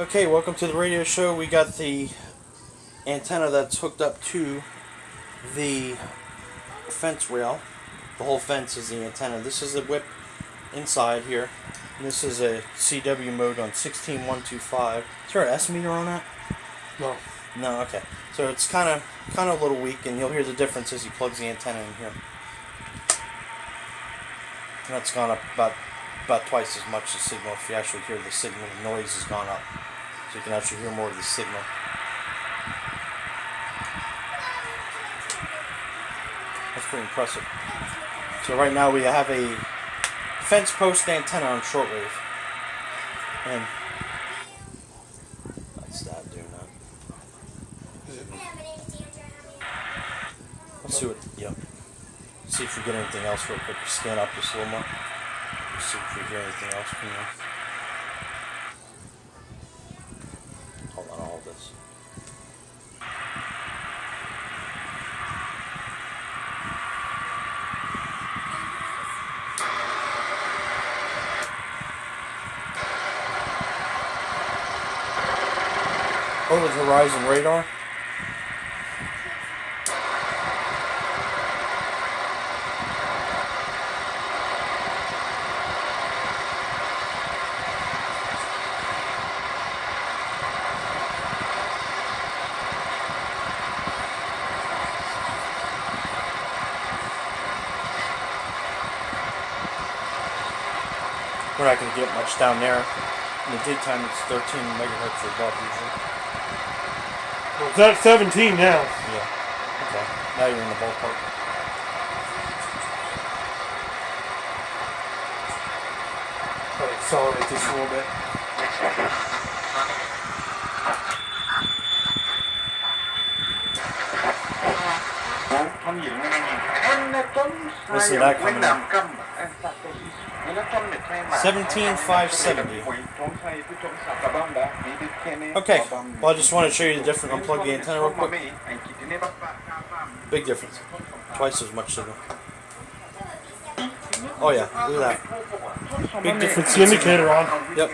Okay, welcome to the radio show. We got the antenna that's hooked up to the fence rail. The whole fence is the antenna. This is the whip inside here. And this is a CW mode on 16125. Is there an S meter on that? No. No, okay. So it's kind of a little weak, and you'll hear the difference as he plugs the antenna in here. And that's gone up about twice as much the signal. If you actually hear the signal, the noise has gone up. So you can actually hear more of the signal. That's pretty impressive. So right now we have a fence post antenna on shortwave. And that's that doing that. Let's see what, yep. See if we get anything else real quick. Scan up just a little more. See if we hear anything else from you. Hold on, all of this. Over the horizon radar. We're not going to get much down there. In the daytime, it's 13 megahertz or above usually. Well, it's at 17 now. Yeah. Okay. Now you're in the ballpark. Try to accelerate this a little bit. Listen to that coming in. 17,570. Okay, well I just want to show you the difference. Unplug the antenna real quick. Big difference. Twice as much signal. Oh yeah, look at that. Big difference. The indicator on. Yep.